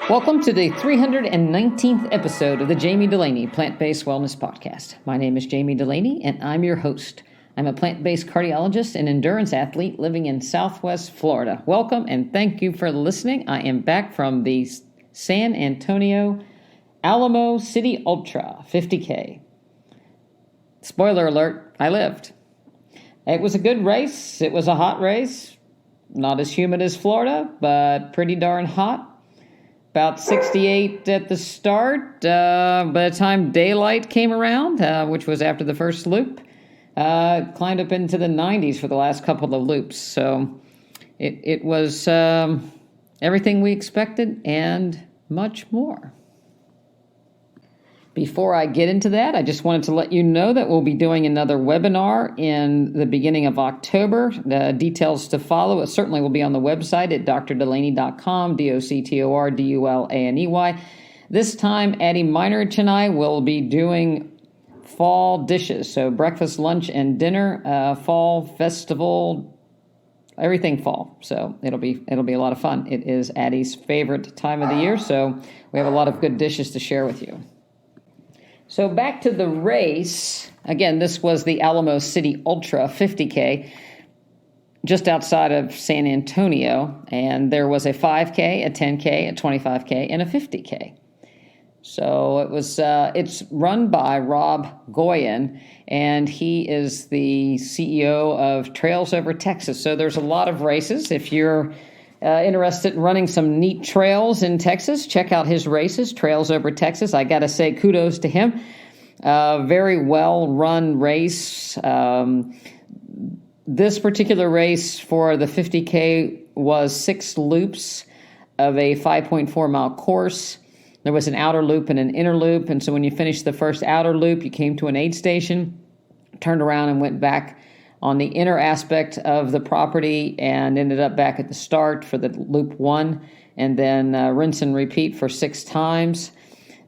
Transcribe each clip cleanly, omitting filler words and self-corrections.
Welcome to the 319th episode of the Jami Dulaney Plant-Based Wellness Podcast. My name is Jami Dulaney, and I'm your host. I'm a plant-based cardiologist and endurance athlete living in Southwest Florida. Welcome, and thank you for listening. I am back from the San Antonio Alamo City Ultra 50K. Spoiler alert, I lived. It was a good race. It was a hot race. Not as humid as Florida, but pretty darn hot. About 68 at the start. By the time daylight came around, which was after the first loop, climbed up into the 90s for the last couple of loops. So it was everything we expected and much more. Before I get into that, I just wanted to let you know that we'll be doing another webinar in the beginning of October. The details to follow certainly will be on the website at drdulaney.com, DoctorDulaney. This time, Addie Meinerich and I will be doing fall dishes, so breakfast, lunch, and dinner, fall festival, everything fall. So it'll be a lot of fun. It is Addie's favorite time of the year, so we have a lot of good dishes to share with you. So back to the race. Again, this was the Alamo City Ultra 50K just outside of San Antonio, and there was a 5K, a 10K, a 25K, and a 50K. So it was it's run by Rob Goyen, and he is the CEO of Trails Over Texas. So there's a lot of races. If you're interested in running some neat trails in Texas, check out his races, Trails Over Texas. I got to say kudos to him. Very well-run race. This particular race for the 50K was 6 loops of a 5.4-mile course. There was an outer loop and an inner loop, and so when you finished the first outer loop, you came to an aid station, turned around and went back on the inner aspect of the property and ended up back at the start for the loop 1, and then rinse and repeat for 6 times.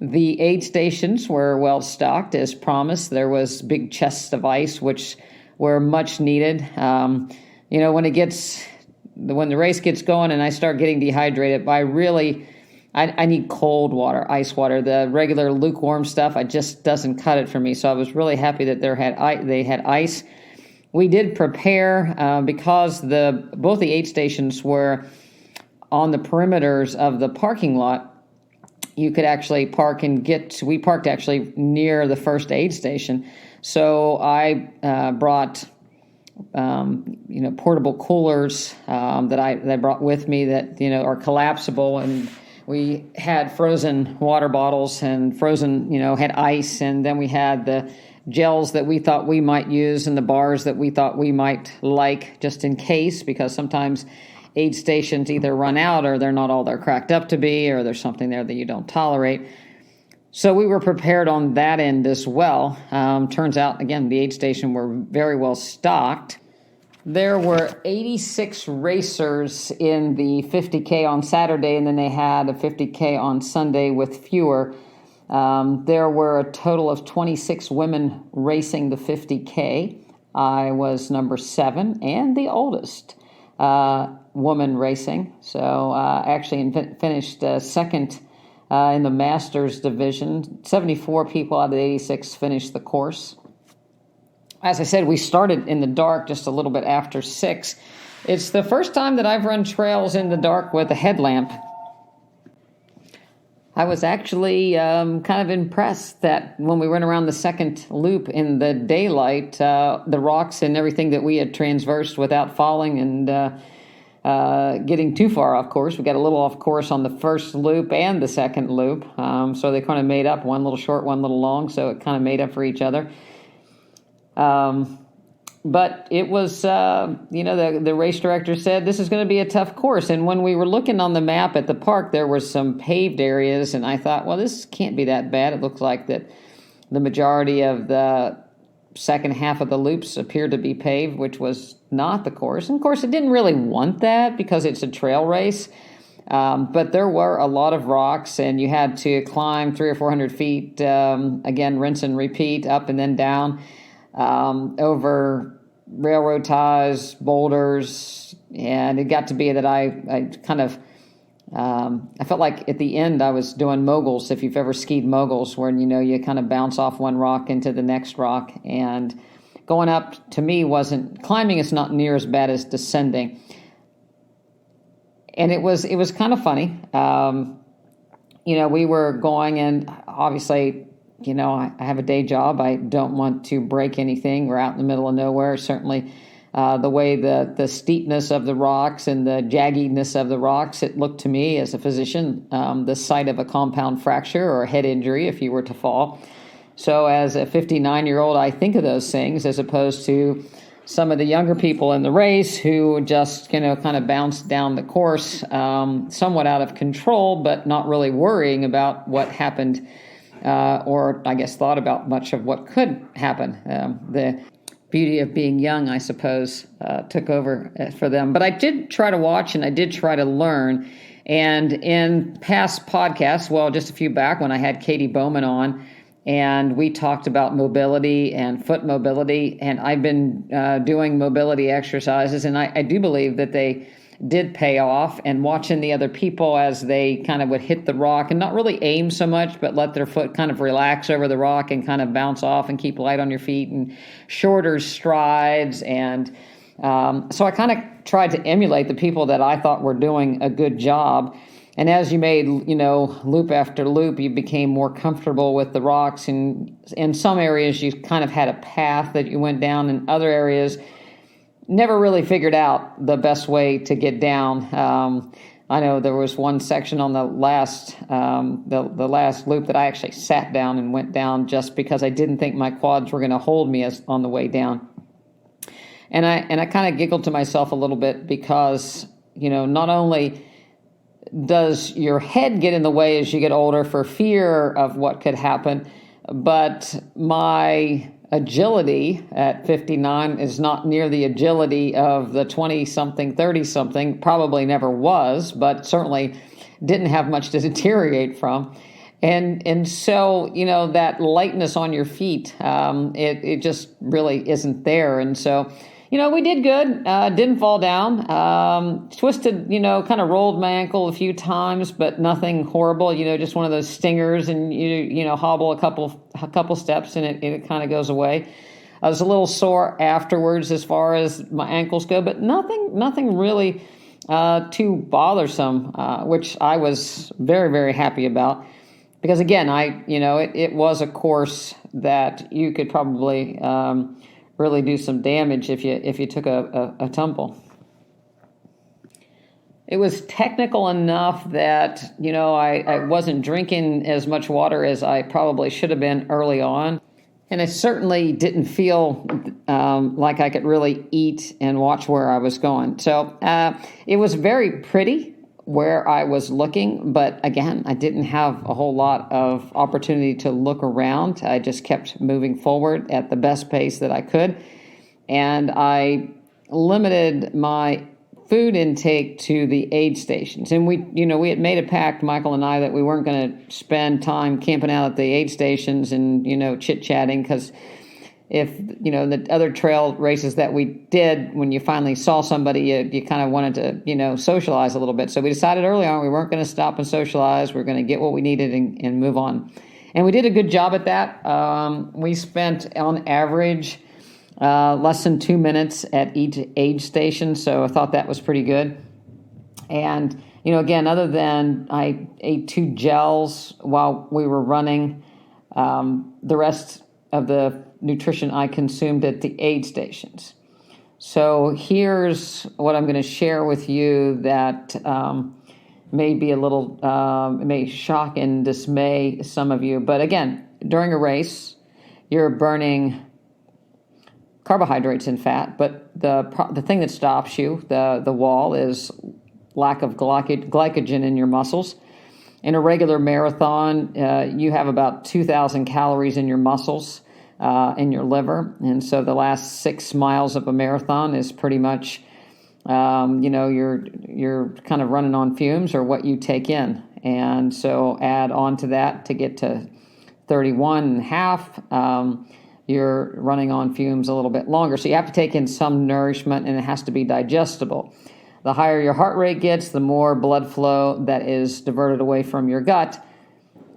The aid stations were well stocked as promised. There was big chests of ice, which were much needed. When the race gets going and I start getting dehydrated, I need cold water, ice water. The regular lukewarm stuff, it just doesn't cut it for me. So I was really happy that they had ice. We did prepare because both the aid stations were on the perimeters of the parking lot. You could actually park and we parked actually near the first aid station. So I brought portable coolers that I brought with me that are collapsible, and we had frozen water bottles and had ice, and then we had the gels that we thought we might use and the bars that we thought we might like just in case, because sometimes aid stations either run out or they're not all they're cracked up to be, or there's something there that you don't tolerate. So we were prepared on that end as well. Turns out, again, the aid station were very well stocked. There were 86 racers in the 50K on Saturday, and then they had a 50K on Sunday with fewer. There were a total of 26 women racing the 50K. I was number 7 and the oldest woman racing. So actually finished second in the Masters division. 74 people out of the 86 finished the course. As I said, we started in the dark just a little bit after 6. It's the first time that I've run trails in the dark with a headlamp. I was actually kind of impressed that when we went around the second loop in the daylight, the rocks and everything that we had transversed without falling and getting too far off course. We got a little off course on the first loop and the second loop. So they kind of made up, one little short, one little long. So it kind of made up for each other. But it was, the race director said this is going to be a tough course. And when we were looking on the map at the park, there were some paved areas. And I thought, well, this can't be that bad. It looks like that the majority of the second half of the loops appeared to be paved, which was not the course. And of course, it didn't really want that because it's a trail race. But there were a lot of rocks, and you had to climb 300 or 400 feet, again, rinse and repeat, up and then down. Over railroad ties, boulders, and it got to be that I kind of I felt like at the end I was doing moguls, if you've ever skied moguls, where, you kind of bounce off one rock into the next rock. And going up, to me, climbing is not near as bad as descending. And it was kind of funny. We were going, and obviously, I have a day job. I don't want to break anything. We're out in the middle of nowhere. Certainly, the way the steepness of the rocks and the jaggedness of the rocks, it looked to me as a physician, the site of a compound fracture or a head injury if you were to fall. So as a 59-year-old, I think of those things as opposed to some of the younger people in the race who just, kind of bounced down the course, somewhat out of control, but not really worrying about what happened, or I guess thought about much of what could happen. The beauty of being young, I suppose, took over for them. But I did try to watch and I did try to learn. And in past podcasts, just a few back when I had Katie Bowman on, and we talked about mobility and foot mobility, and I've been doing mobility exercises, and I do believe that they did pay off, and watching the other people as they kind of would hit the rock and not really aim so much, but let their foot kind of relax over the rock and kind of bounce off and keep light on your feet and shorter strides. And so I kind of tried to emulate the people that I thought were doing a good job. And as you made, loop after loop, you became more comfortable with the rocks. And in some areas, you kind of had a path that you went down. In other areas, never really figured out the best way to get down. I know there was one section on the last loop that I actually sat down and went down just because I didn't think my quads were going to hold me on the way down. And I kind of giggled to myself a little bit because, not only does your head get in the way as you get older for fear of what could happen, but my agility at 59 is not near the agility of the 20-something, 30-something, probably never was, but certainly didn't have much to deteriorate from. And so, that lightness on your feet, it just really isn't there. And so, we did good, didn't fall down, twisted, kind of rolled my ankle a few times, but nothing horrible, just one of those stingers, and you hobble a couple steps and it kind of goes away. I was a little sore afterwards as far as my ankles go, but nothing really too bothersome, which I was very, very happy about. Because again, it was a course that you could probably really do some damage if you took a tumble. It was technical enough that, I wasn't drinking as much water as I probably should have been early on. And I certainly didn't feel like I could really eat and watch where I was going. So it was very pretty where I was looking, but again, I didn't have a whole lot of opportunity to look around. I just kept moving forward at the best pace that I could, and I limited my food intake to the aid stations. And we had made a pact, Michael and I, that we weren't going to spend time camping out at the aid stations and chit-chatting, because if, the other trail races that we did, when you finally saw somebody, you kind of wanted to, socialize a little bit. So we decided early on we weren't going to stop and socialize. We're going to get what we needed and move on. And we did a good job at that. We spent, on average, less than 2 minutes at each aid station. So I thought that was pretty good. And, again, other than I ate 2 gels while we were running, the rest of the nutrition I consumed at the aid stations. So here's what I'm going to share with you that may be a little, may shock and dismay some of you. But again, during a race, you're burning carbohydrates and fat, but the thing that stops you, the wall, is lack of glycogen in your muscles. In a regular marathon, you have about 2,000 calories in your muscles, in your liver. And so the last 6 miles of a marathon is pretty much, you're kind of running on fumes or what you take in. And so add on to that to get to 31 and a half, you're running on fumes a little bit longer. So you have to take in some nourishment, and it has to be digestible. The higher your heart rate gets, the more blood flow that is diverted away from your gut,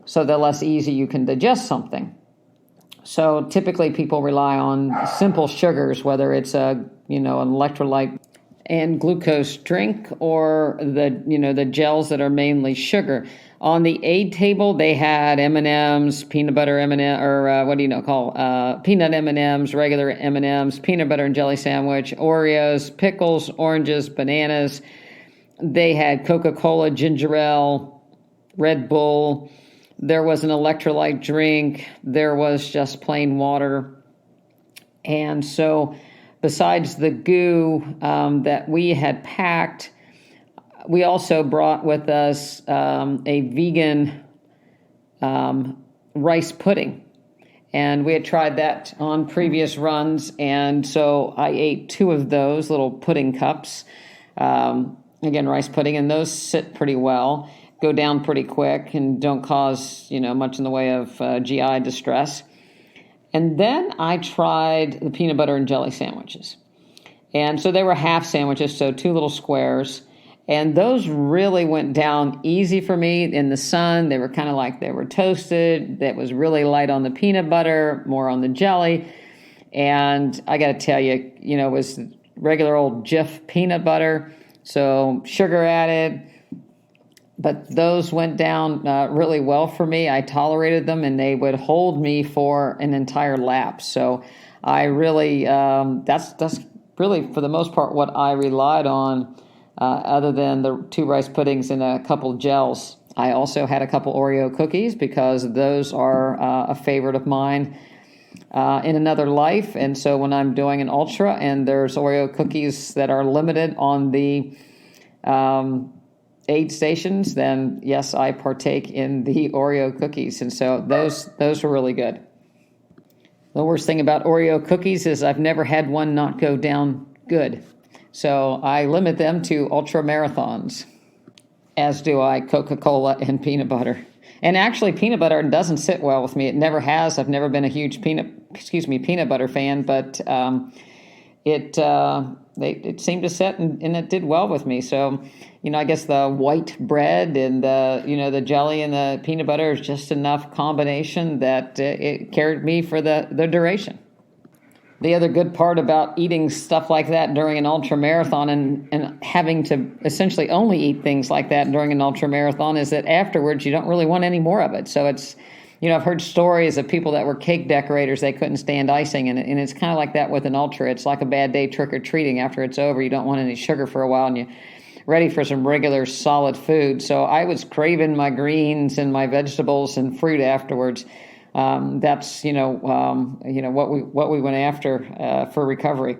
so the less easy you can digest something. So typically people rely on simple sugars, whether it's an electrolyte and glucose drink or the gels that are mainly sugar. On the aid table, they had M&Ms, peanut butter M&M, or peanut M&Ms, regular M&Ms, peanut butter and jelly sandwich, Oreos, pickles, oranges, bananas. They had Coca-Cola, ginger ale, Red Bull. There was an electrolyte drink. There was just plain water. And so besides the goo that we had packed, we also brought with us a vegan rice pudding. And we had tried that on previous runs. And so I ate 2 of those little pudding cups. Again, rice pudding. And those sit pretty well, go down pretty quick, and don't cause, much in the way of GI distress. And then I tried the peanut butter and jelly sandwiches. And so they were half sandwiches, so 2 little squares. And those really went down easy for me in the sun. They were kind of like they were toasted. That was really light on the peanut butter, more on the jelly. And I got to tell you, it was regular old Jif peanut butter, so sugar added. But those went down really well for me. I tolerated them, and they would hold me for an entire lap. So I really, that's really, for the most part, what I relied on, other than the 2 rice puddings and a couple gels. I also had a couple Oreo cookies because those are a favorite of mine in another life. And so when I'm doing an ultra and there's Oreo cookies that are limited on the aid stations, then yes, I partake in the Oreo cookies. And so those were really good. The worst thing about Oreo cookies is I've never had one not go down good. So I limit them to ultra marathons, as do I Coca-Cola and peanut butter. And actually, peanut butter doesn't sit well with me. It never has. I've never been a huge peanut butter fan, but it seemed to sit and it did well with me. So, I guess the white bread and the jelly and the peanut butter is just enough combination that it carried me for the duration. The other good part about eating stuff like that during an ultra marathon and having to essentially only eat things like that during an ultra marathon is that afterwards you don't really want any more of it. So it's, I've heard stories of people that were cake decorators, they couldn't stand icing, and it's kind of like that with an ultra. It's like a bad day trick-or-treating. After it's over, you don't want any sugar for a while, and you're ready for some regular solid food. So I was craving my greens and my vegetables and fruit afterwards. That's what we went after for recovery.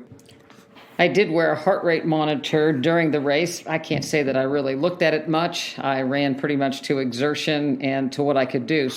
I did wear a heart rate monitor during the race. I can't say that I really looked at it much. I ran pretty much to exertion and to what I could do.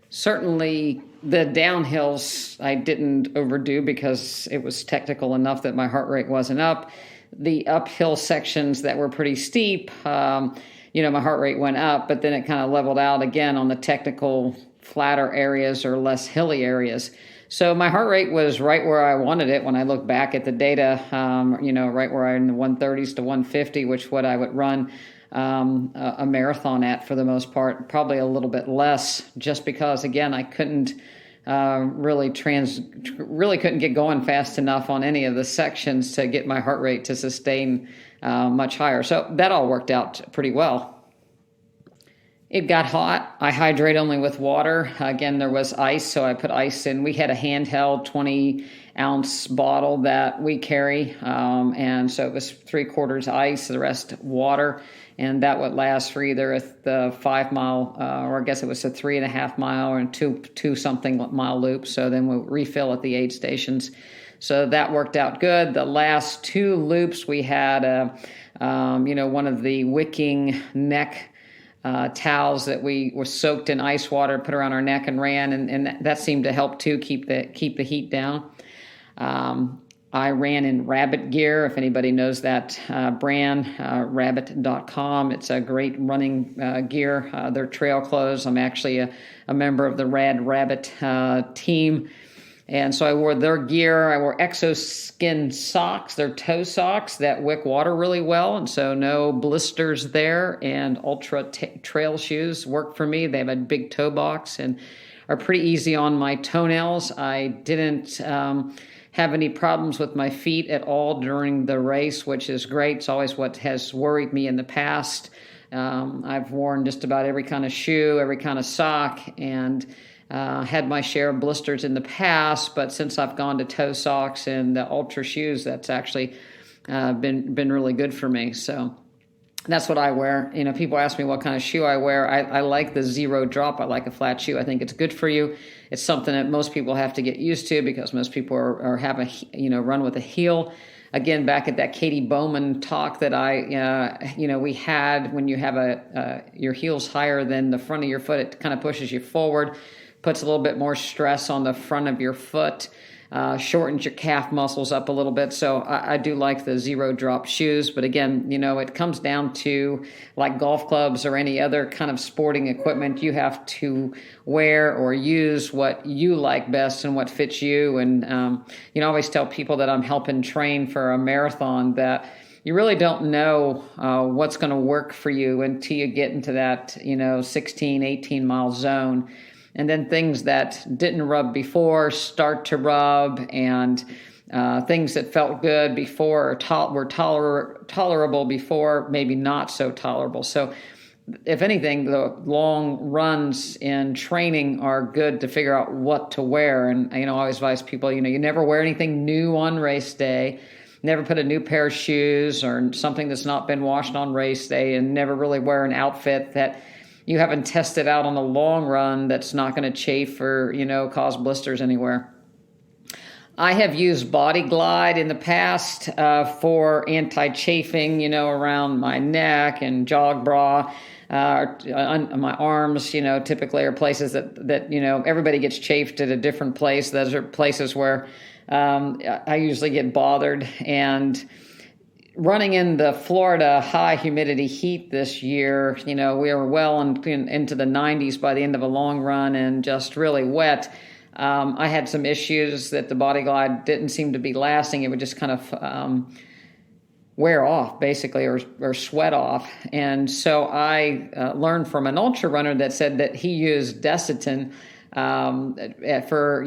Certainly the downhills I didn't overdo because it was technical enough that my heart rate wasn't up. The uphill sections that were pretty steep, my heart rate went up, but then it kind of leveled out again on the technical flatter areas or less hilly areas. So my heart rate was right where I wanted it when I look back at the data, right where I'm in the 130s to 150, which what I would run a marathon at for the most part, probably a little bit less, just because, again, I couldn't really couldn't get going fast enough on any of the sections to get my heart rate to sustain much higher. So that all worked out pretty well. It got hot. I hydrate only with water. Again, there was ice, so I put ice in. We had a handheld 20-ounce bottle that we carry, and so it was 3/4 ice, the rest water, and that would last for either the 5 mile, or I guess it was a 3.5 mile or two something mile loop. So then we'll refill at the aid stations. So that worked out good. The last 2 loops we had, one of the wicking neck towels that we were soaked in ice water, put around our neck and ran, and that seemed to help too, keep the heat down. I ran in Rabbit gear, if anybody knows that brand, rabbit.com. It's a great running gear. They're trail clothes. I'm actually a member of the Rad Rabbit team. And so I wore their gear. I wore exoskin socks. They're toe socks that wick water really well, and so no blisters there. And Ultra trail shoes work for me. They have a big toe box and are pretty easy on my toenails. I didn't have any problems with my feet at all during the race, which is great. It's always what has worried me in the past. I've worn just about every kind of shoe, every kind of sock, and had my share of blisters in the past, but since I've gone to toe socks and the Ultra shoes, that's actually been really good for me. So that's what I wear. People ask me what kind of shoe I wear. I like the zero drop. I like a flat shoe. I think it's good for you. It's something that most people have to get used to because most people are have a run with a heel. Again, back at that Katie Bowman talk that we had, when you have your heels higher than the front of your foot, it kind of pushes you forward, puts a little bit more stress on the front of your foot, shortens your calf muscles up a little bit. So I do like the zero drop shoes. But again, it comes down to, like golf clubs or any other kind of sporting equipment, you have to wear or use what you like best and what fits you. And, I always tell people that I'm helping train for a marathon that you really don't know what's going to work for you until you get into that, 16, 18-mile zone. And then things that didn't rub before start to rub, and things that felt good before or were tolerable before, maybe not so tolerable. So if anything, the long runs in training are good to figure out what to wear. And I always advise people, you never wear anything new on race day. Never put a new pair of shoes or something that's not been washed on race day, and never really wear an outfit that you haven't tested out on a long run that's not going to chafe or, cause blisters anywhere. I have used Body Glide in the past for anti-chafing, around my neck and jog bra. On my arms, typically are places that everybody gets chafed at a different place. Those are places where I usually get bothered. And running in the Florida high humidity heat this year, we were well into the 90s by the end of a long run and just really wet. I had some issues that the Body Glide didn't seem to be lasting. It would just kind of wear off, basically, or sweat off. And so I learned from an ultra runner that said that he used Desitin for,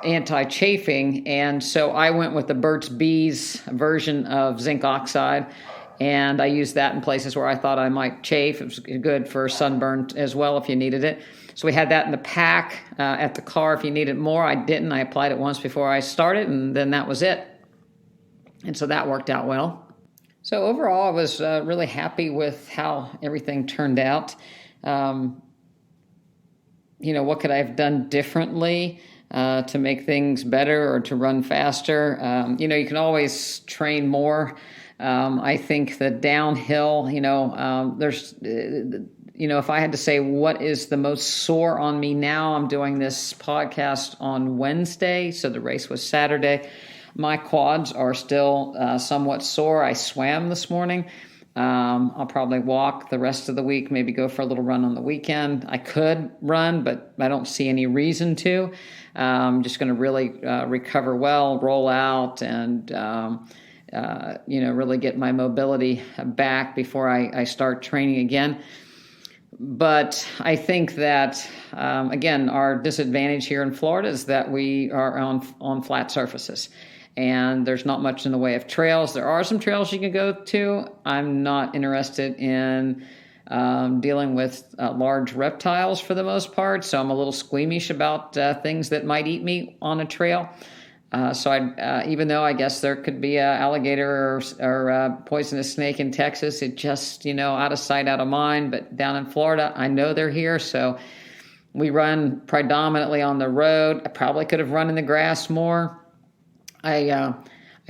anti-chafing. And so I went with the Burt's Bees version of zinc oxide, and I used that in places where I thought I might chafe. It was good for sunburn as well if you needed it. So we had that in the pack at the car if you needed more. I didn't. I applied it once before I started, and then that was it. And so that worked out well. So overall, I was really happy with how everything turned out. What could I have done differently to make things better or to run faster? You can always train more. I think the downhill, there's, if I had to say what is the most sore on me now, I'm doing this podcast on Wednesday, so the race was Saturday. My quads are still somewhat sore. I swam this morning. I'll probably walk the rest of the week, maybe go for a little run on the weekend. I could run, but I don't see any reason to. I'm just going to really recover well, roll out, and really get my mobility back before I start training again. But I think that, again, our disadvantage here in Florida is that we are on flat surfaces. And there's not much in the way of trails. There are some trails you can go to. I'm not interested in dealing with large reptiles for the most part, so I'm a little squeamish about things that might eat me on a trail. So even though I guess there could be an alligator or a poisonous snake in Texas, it just, out of sight, out of mind. But down in Florida, I know they're here, so we run predominantly on the road. I probably could have run in the grass more. I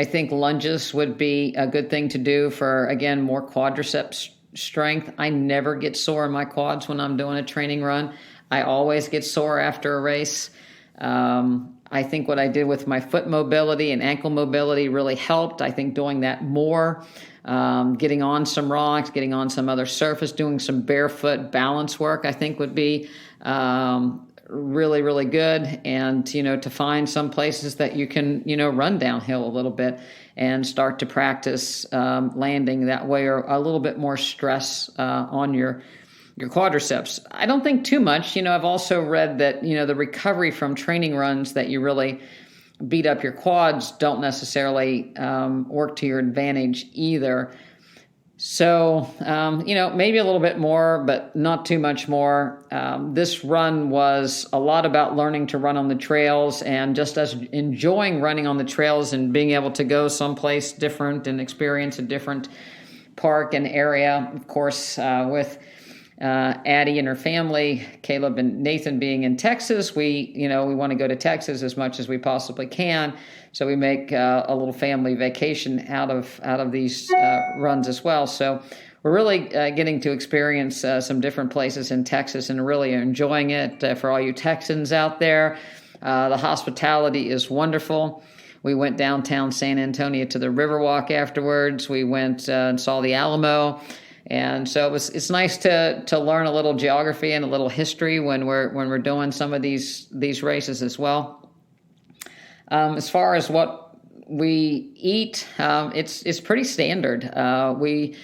think lunges would be a good thing to do for, again, more quadriceps strength. I never get sore in my quads when I'm doing a training run. I always get sore after a race. I think what I did with my foot mobility and ankle mobility really helped. I think doing that more, getting on some rocks, getting on some other surface, doing some barefoot balance work, I think would be really, really good. And, to find some places that you can, run downhill a little bit and start to practice landing that way, or a little bit more stress on your quadriceps. I don't think too much. I've also read that, the recovery from training runs that you really beat up your quads don't necessarily work to your advantage either. So, maybe a little bit more, but not too much more. This run was a lot about learning to run on the trails, and just us enjoying running on the trails and being able to go someplace different and experience a different park and area. Of course, with Addie and her family, Caleb and Nathan being in Texas, we want to go to Texas as much as we possibly can. So we make a little family vacation out of these runs as well. So we're really getting to experience some different places in Texas and really enjoying it. For all you Texans out there, the hospitality is wonderful. We went downtown San Antonio to the Riverwalk afterwards. We went and saw the Alamo. And so it's nice to learn a little geography and a little history when we're doing some of these races as well. As far as what we eat, it's pretty standard. We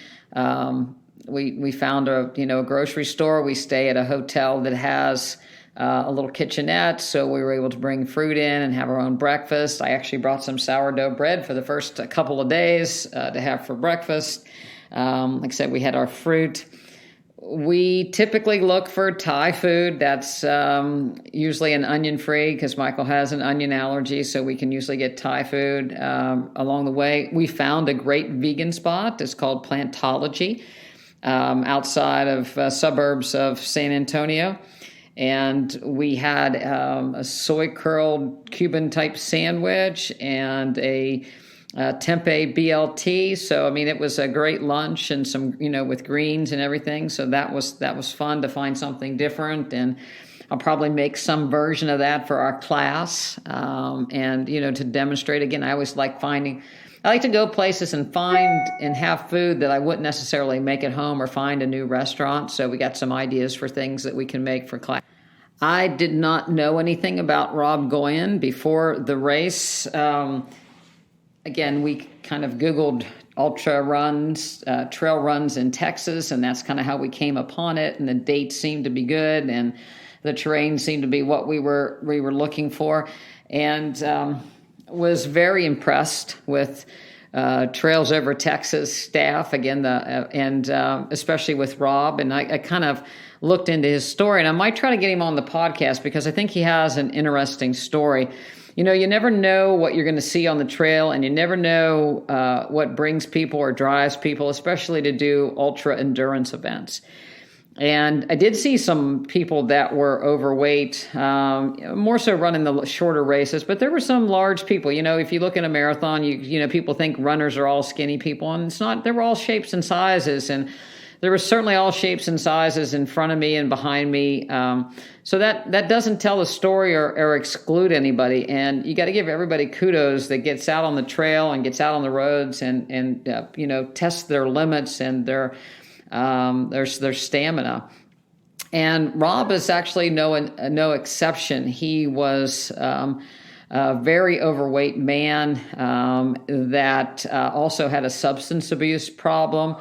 found a grocery store. We stay at a hotel that has a little kitchenette, so we were able to bring fruit in and have our own breakfast. I actually brought some sourdough bread for the first couple of days to have for breakfast. Like I said, we had our fruit. We typically look for Thai food. That's usually an onion-free, because Michael has an onion allergy, so we can usually get Thai food along the way. We found a great vegan spot. It's called Plantology, outside of suburbs of San Antonio. And we had a soy curled Cuban-type sandwich and a tempeh BLT. So, it was a great lunch, and some, with greens and everything. So that was fun to find something different. And I'll probably make some version of that for our class. And, to demonstrate again, I like to go places and find and have food that I wouldn't necessarily make at home, or find a new restaurant. So we got some ideas for things that we can make for class. I did not know anything about Rob Goyen before the race. Again, we kind of Googled ultra runs, trail runs in Texas, and that's kind of how we came upon it. And the dates seemed to be good, and the terrain seemed to be what we were looking for, and was very impressed with Trails Over Texas staff again, and especially with Rob. And I kind of looked into his story, and I might try to get him on the podcast, because I think he has an interesting story. You never know what you're going to see on the trail, and you never know what brings people or drives people, especially to do ultra endurance events. And I did see some people that were overweight, more so running the shorter races, but there were some large people. If you look at a marathon, people think runners are all skinny people, and it's not. They were all shapes and sizes, and there were certainly all shapes and sizes in front of me and behind me. So that doesn't tell a story or exclude anybody. And you got to give everybody kudos that gets out on the trail and gets out on the roads and tests their limits and their stamina. And Rob is actually no exception. He was a very overweight man that also had a substance abuse problem.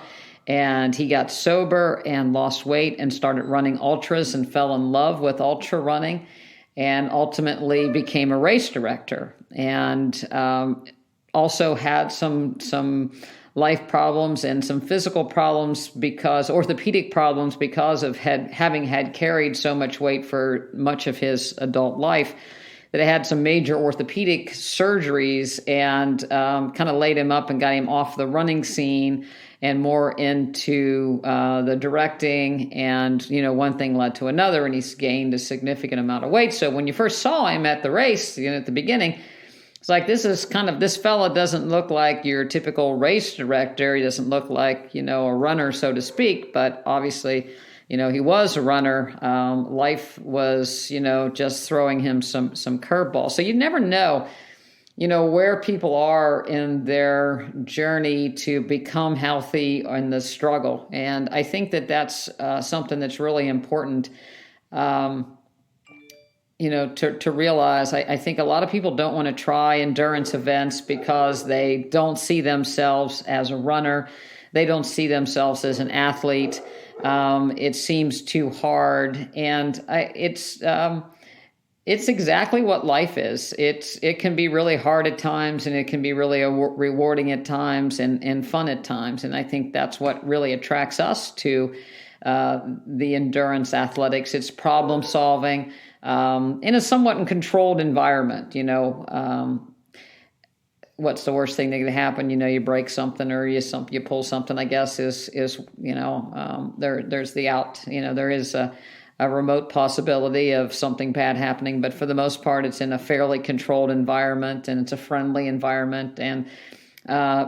And he got sober and lost weight and started running ultras and fell in love with ultra running, and ultimately became a race director, and also had some life problems and some physical problems, orthopedic problems, because of having had carried so much weight for much of his adult life, that had some major orthopedic surgeries, and kind of laid him up and got him off the running scene and more into the directing. And, one thing led to another, and he's gained a significant amount of weight. So when you first saw him at the race, at the beginning, it's like, this fella doesn't look like your typical race director. He doesn't look like, a runner, so to speak. But obviously, he was a runner. Life was, just throwing him some curveballs. So you never know, where people are in their journey to become healthy in the struggle. And I think that that's something that's really important. to realize, I think a lot of people don't want to try endurance events because they don't see themselves as a runner. They don't see themselves as an athlete. It seems too hard. And it's exactly what life is. It can be really hard at times, and it can be really rewarding at times and fun at times. And I think that's what really attracts us to the endurance athletics. It's problem solving in a somewhat controlled environment. What's the worst thing that can happen? You break something or you pull something, I guess, is there's the out. There is a remote possibility of something bad happening, but for the most part, it's in a fairly controlled environment, and it's a friendly environment, and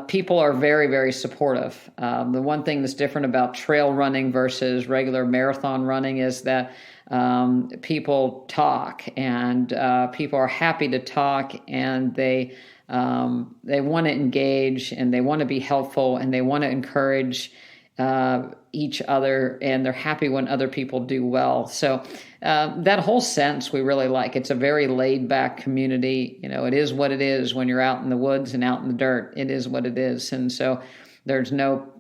people are very, very supportive. The one thing that's different about trail running versus regular marathon running is that people talk, and people are happy to talk, and they want to engage, and they want to be helpful, and they want to encourage each other, and they're happy when other people do well. So that whole sense we really like. It's a very laid back community. It is what it is when you're out in the woods and out in the dirt. It is what it is. And so there's no,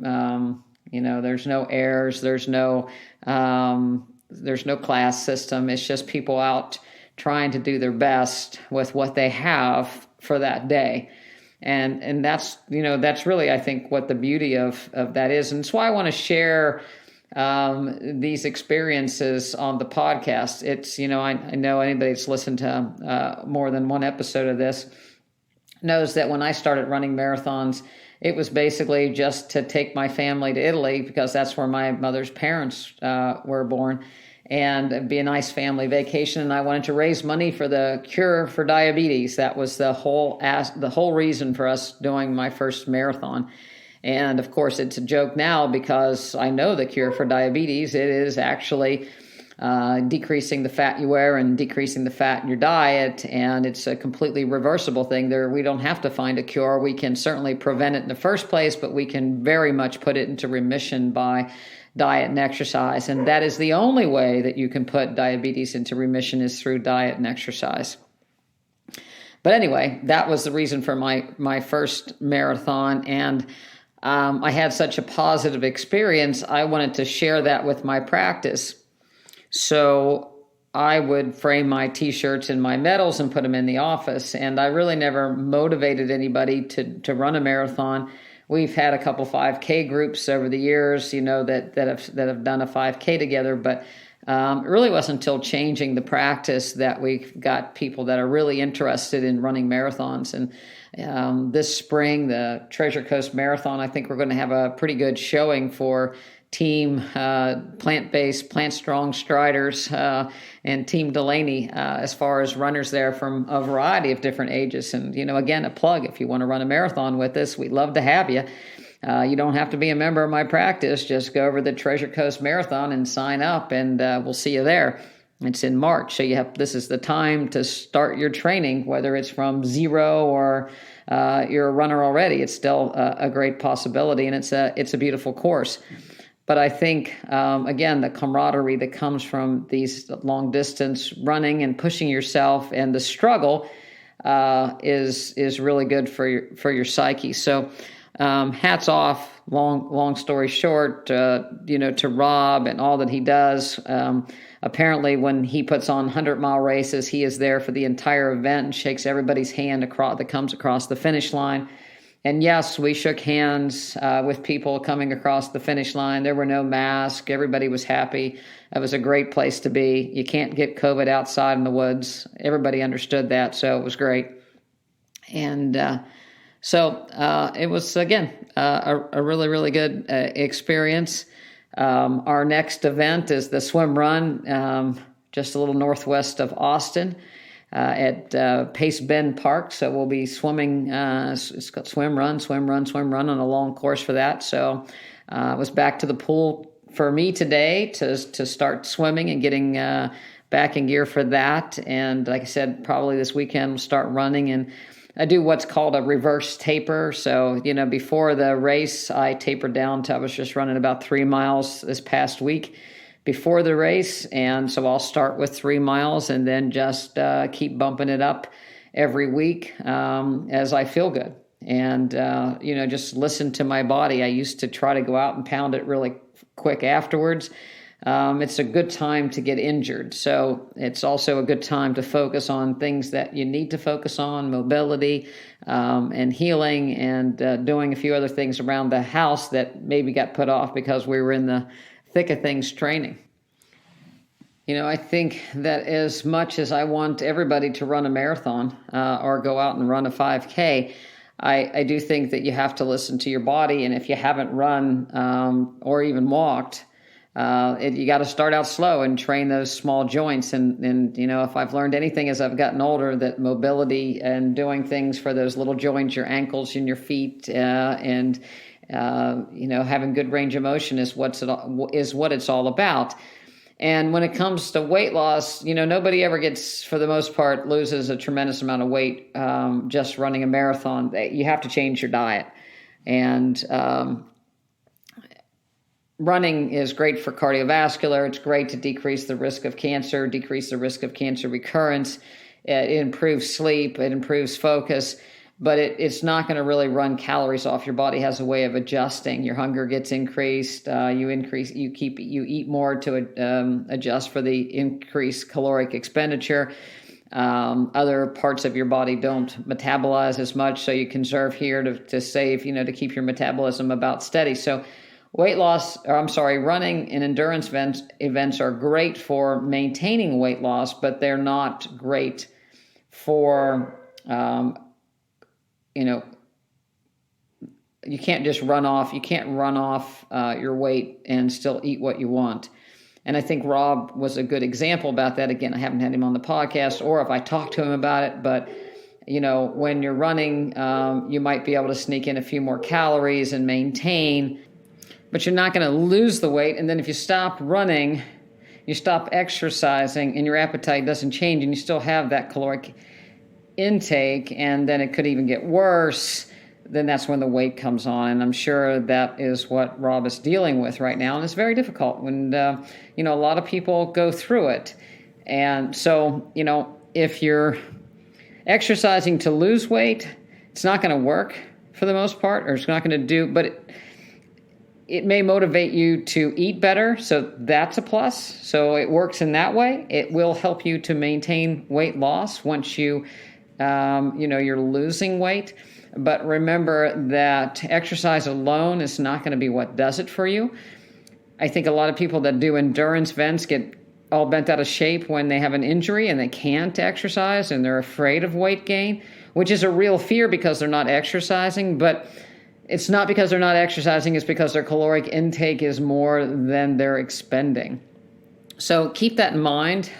there's no airs, there's no class system. It's just people out trying to do their best with what they have for that day. And that's really, I think, what the beauty of that is. And that's why I want to share these experiences on the podcast. It's, I know anybody that's listened to more than one episode of this knows that when I started running marathons, it was basically just to take my family to Italy, because that's where my mother's parents were born, and it'd be a nice family vacation. And I wanted to raise money for the cure for diabetes. That was the whole reason for us doing my first marathon. And of course, it's a joke now because I know the cure for diabetes. It is actually decreasing the fat you wear and decreasing the fat in your diet. And it's a completely reversible thing. We don't have to find a cure. We can certainly prevent it in the first place, but we can very much put it into remission by diet and exercise. And that is the only way that you can put diabetes into remission, is through diet and exercise. But anyway, that was the reason for my first marathon. And I had such a positive experience. I wanted to share that with my practice. So I would frame my t-shirts and my medals and put them in the office. And I really never motivated anybody to run a marathon. We've had a couple 5K groups over the years, that have done a 5K together, but it really wasn't until changing the practice that we've got people that are really interested in running marathons. And this spring, the Treasure Coast Marathon, I think we're going to have a pretty good showing for Team Plant-Based, Plant-Strong Striders, and Team Dulaney, as far as runners there from a variety of different ages. And, again, a plug, if you want to run a marathon with us, we'd love to have you. You don't have to be a member of my practice. Just go over the Treasure Coast Marathon and sign up, and we'll see you there. It's in March, so this is the time to start your training, whether it's from zero or you're a runner already. It's still a great possibility, and it's a beautiful course. But I think, again, the camaraderie that comes from these long distance running and pushing yourself, and the struggle is really good for your psyche. So hats off, long story short, to Rob and all that he does. Apparently, when he puts on 100-mile races, he is there for the entire event and shakes everybody's hand that comes across the finish line. And yes, we shook hands with people coming across the finish line. There were no masks. Everybody was happy. It was a great place to be. You can't get COVID outside in the woods. Everybody understood that, so it was great. And so it was, again, a really, really good experience. Our next event is the swim run, just a little northwest of Austin. At Pace Bend Park. So we'll be swimming, it's got swim run on a long course for that. So I was back to the pool for me today to start swimming and getting back in gear for that. And like I said, probably this weekend we'll start running, and I do what's called a reverse taper. So, before the race, I tapered down to, I was just running about 3 miles this past week, before the race. And so I'll start with 3 miles and then just keep bumping it up every week as I feel good. And, just listen to my body. I used to try to go out and pound it really quick afterwards. It's a good time to get injured. So it's also a good time to focus on things that you need to focus on, mobility and healing, and doing a few other things around the house that maybe got put off because we were in the thick of things training. I think that as much as I want everybody to run a marathon or go out and run a 5K, I do think that you have to listen to your body. And if you haven't run or even walked, you got to start out slow and train those small joints. And if I've learned anything as I've gotten older, that mobility and doing things for those little joints, your ankles and your feet, and having good range of motion is what it's all about. And when it comes to weight loss, nobody ever gets, for the most part, loses a tremendous amount of weight just running a marathon. You have to change your diet. And running is great for cardiovascular. It's great to decrease the risk of cancer, decrease the risk of cancer recurrence. It improves sleep. It improves focus. But it's not going to really run calories off. Your body has a way of adjusting. Your hunger gets increased. You eat more to adjust for the increased caloric expenditure. Other parts of your body don't metabolize as much, so you conserve here to save, to keep your metabolism about steady. So running and endurance events are great for maintaining weight loss, but they're not great for you can't just run off your weight and still eat what you want. And I think Rob was a good example about that. Again, I haven't had him on the podcast or if I talked to him about it, but when you're running, you might be able to sneak in a few more calories and maintain, but you're not going to lose the weight. And then if you stop running, you stop exercising and your appetite doesn't change and you still have that caloric intake, and then it could even get worse, then that's when the weight comes on. And I'm sure that is what Rob is dealing with right now. And it's very difficult when, a lot of people go through it. And so, if you're exercising to lose weight, it's not going to work for the most part, or it's not going to do, but it may motivate you to eat better. So that's a plus. So it works in that way. It will help you to maintain weight loss once you're losing weight. But remember that exercise alone is not going to be what does it for you. I think a lot of people that do endurance events get all bent out of shape when they have an injury and they can't exercise and they're afraid of weight gain, which is a real fear because they're not exercising. But it's not because they're not exercising, it's because their caloric intake is more than they're expending. So keep that in mind.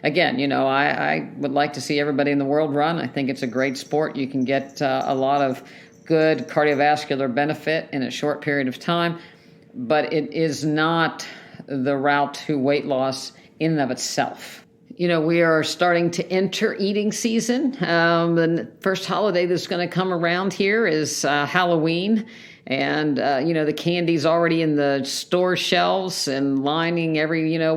Again, I would like to see everybody in the world run. I think it's a great sport. You can get a lot of good cardiovascular benefit in a short period of time, but it is not the route to weight loss in and of itself. We are starting to enter eating season. The first holiday that's going to come around here is Halloween. And, the candy's already in the store shelves and lining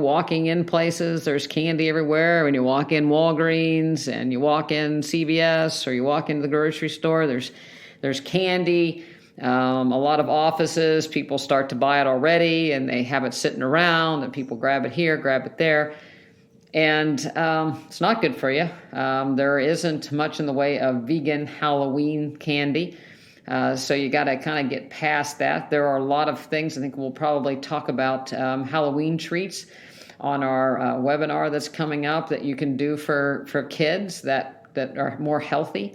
walking in places. There's candy everywhere. When you walk in Walgreens and you walk in CVS or you walk into the grocery store, there's candy. A lot of offices, people start to buy it already and they have it sitting around and people grab it here, grab it there. And it's not good for you. There isn't much in the way of vegan Halloween candy. So you got to kind of get past that. There are a lot of things. I think we'll probably talk about Halloween treats on our webinar that's coming up that you can do for kids that are more healthy.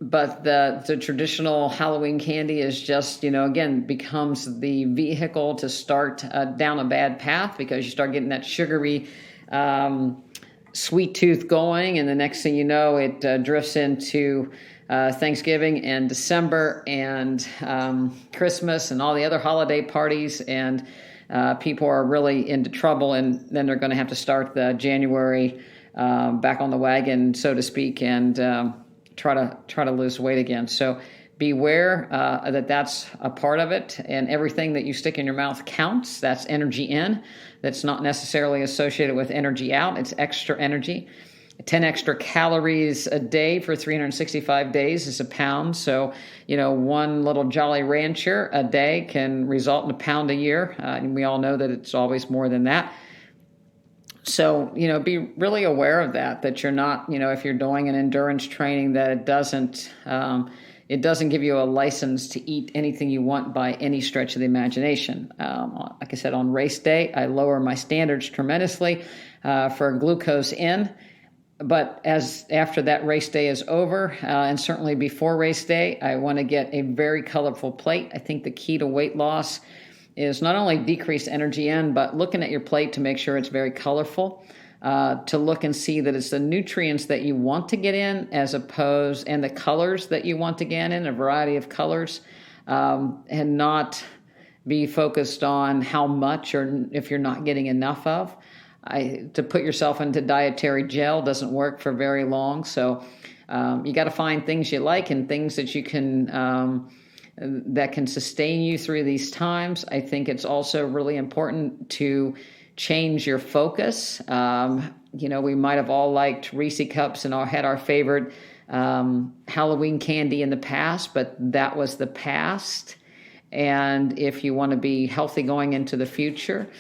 But the traditional Halloween candy is just, again, becomes the vehicle to start down a bad path because you start getting that sugary sweet tooth going, and the next thing you know, it drifts into Thanksgiving and December and Christmas and all the other holiday parties, and people are really into trouble, and then they're going to have to start the January back on the wagon, so to speak, and try to lose weight again. So beware that that's a part of it, and everything that you stick in your mouth counts. That's energy in. That's not necessarily associated with energy out. It's extra energy. 10 extra calories a day for 365 days is a pound. So, one little Jolly Rancher a day can result in a pound a year. And we all know that it's always more than that. So, be really aware of that you're not, if you're doing an endurance training, that it doesn't give you a license to eat anything you want by any stretch of the imagination. Like I said, on race day, I lower my standards tremendously for glucose in. But after that race day is over, and certainly before race day, I want to get a very colorful plate. I think the key to weight loss is not only decrease energy in, but looking at your plate to make sure it's very colorful, to look and see that it's the nutrients that you want to get in and the colors that you want to get in, a variety of colors, and not be focused on how much or if you're not getting enough of. To put yourself into dietary jail doesn't work for very long. So you got to find things you like and things that you can that can sustain you through these times. I think it's also really important to change your focus. We might have all liked Reese cups and had our favorite Halloween candy in the past, but that was the past. And if you want to be healthy going into the future,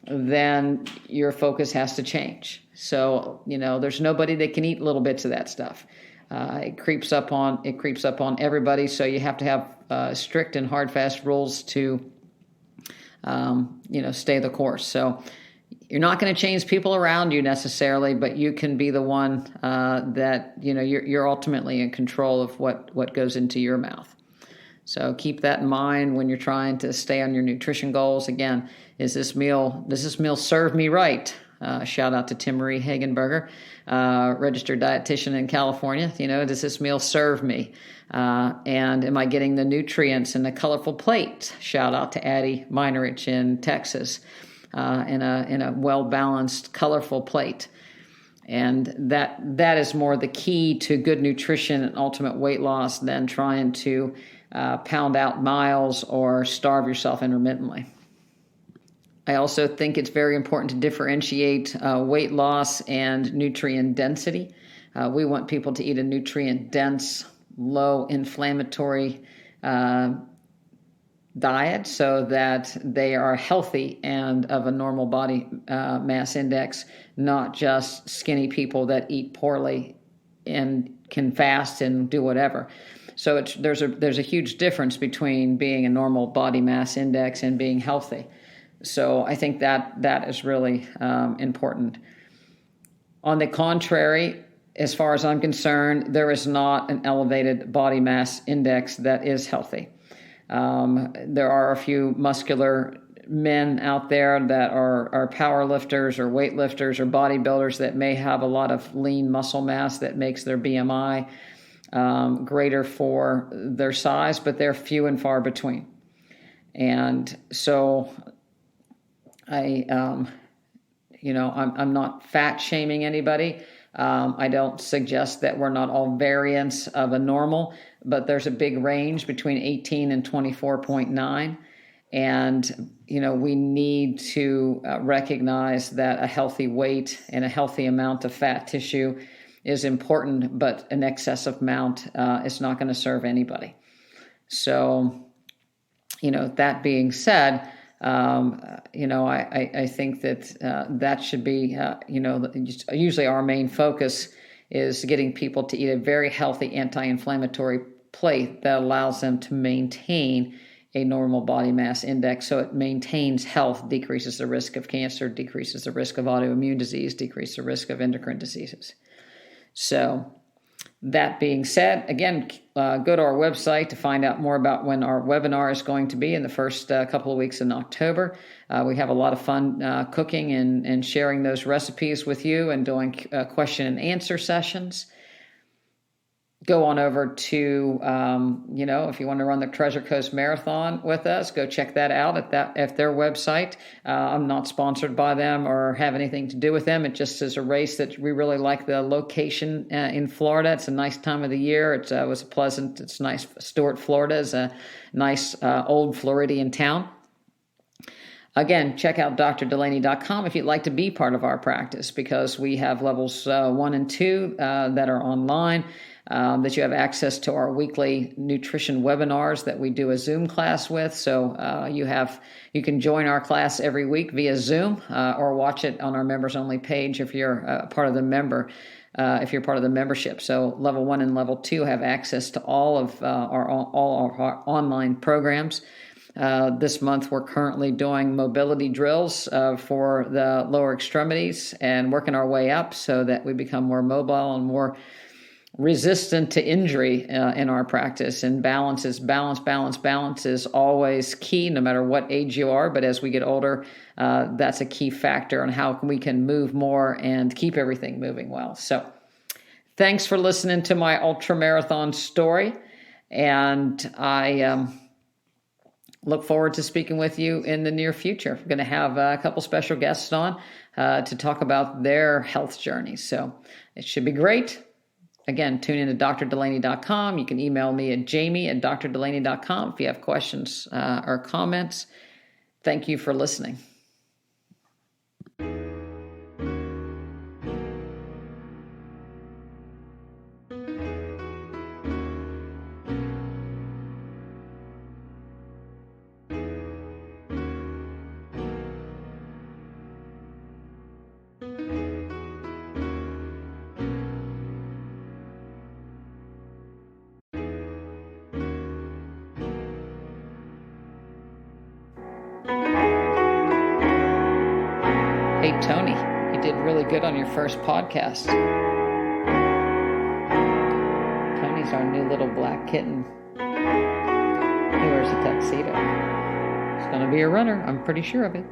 then your focus has to change. So, there's nobody that can eat little bits of that stuff. It creeps up on everybody. So you have to have strict and hard, fast rules to, stay the course. So you're not going to change people around you necessarily, but you can be the one that, you're ultimately in control of what goes into your mouth. So keep that in mind when you're trying to stay on your nutrition goals. Again, does this meal serve me right? Shout out to Tim Marie Hagenberger, registered dietitian in California. Does this meal serve me? And am I getting the nutrients in a colorful plate? Shout out to Addie Meinerich in Texas, in a well-balanced, colorful plate. And that is more the key to good nutrition and ultimate weight loss than trying to pound out miles or starve yourself intermittently. I also think it's very important to differentiate weight loss and nutrient density. We want people to eat a nutrient-dense, low-inflammatory diet so that they are healthy and of a normal body mass index, not just skinny people that eat poorly and can fast and do whatever. So there's a huge difference between being a normal body mass index and being healthy. So I think that is really important. On the contrary, as far as I'm concerned, there is not an elevated body mass index that is healthy. There are a few muscular men out there that are power lifters or weightlifters or bodybuilders that may have a lot of lean muscle mass that makes their BMI greater for their size, but they're few and far between. And so I'm not fat shaming anybody. I don't suggest that we're not all variants of a normal, but there's a big range between 18 and 24.9. And, we need to recognize that a healthy weight and a healthy amount of fat tissue is important, but an excessive amount is not going to serve anybody. So, that being said, I think that that should be, usually our main focus is getting people to eat a very healthy anti-inflammatory plate that allows them to maintain a normal body mass index. So it maintains health, decreases the risk of cancer, decreases the risk of autoimmune disease, decreases the risk of endocrine diseases. So that being said, again, go to our website to find out more about when our webinar is going to be in the first couple of weeks in October. We have a lot of fun cooking and sharing those recipes with you and doing question and answer sessions. go on over to, if you want to run the Treasure Coast Marathon with us, go check that out at their website. I'm not sponsored by them or have anything to do with them. It just is a race that we really like the location in Florida. It's a nice time of the year. It's nice. Stuart, Florida is a nice old Floridian town. Again, check out drdulaney.com if you'd like to be part of our practice, because we have levels 1 and 2 that are online. That you have access to our weekly nutrition webinars that we do a Zoom class with. So you can join our class every week via Zoom or watch it on our members only page if you're part of the membership. So level 1 and level 2 have access to all of our online programs. This month we're currently doing mobility drills for the lower extremities and working our way up so that we become more mobile and more resistant to injury in our practice. And balance is always key, no matter what age you are. But as we get older, that's a key factor on how we can move more and keep everything moving well. So thanks for listening to my ultra marathon story. And I look forward to speaking with you in the near future. We're going to have a couple special guests on to talk about their health journey. So it should be great. Again, tune in to drdulaney.com. You can email me at jami@drdulaney.com if you have questions or comments. Thank you for listening. Hey, Tony, you did really good on your first podcast. Tony's our new little black kitten. He wears a tuxedo. He's going to be a runner, I'm pretty sure of it.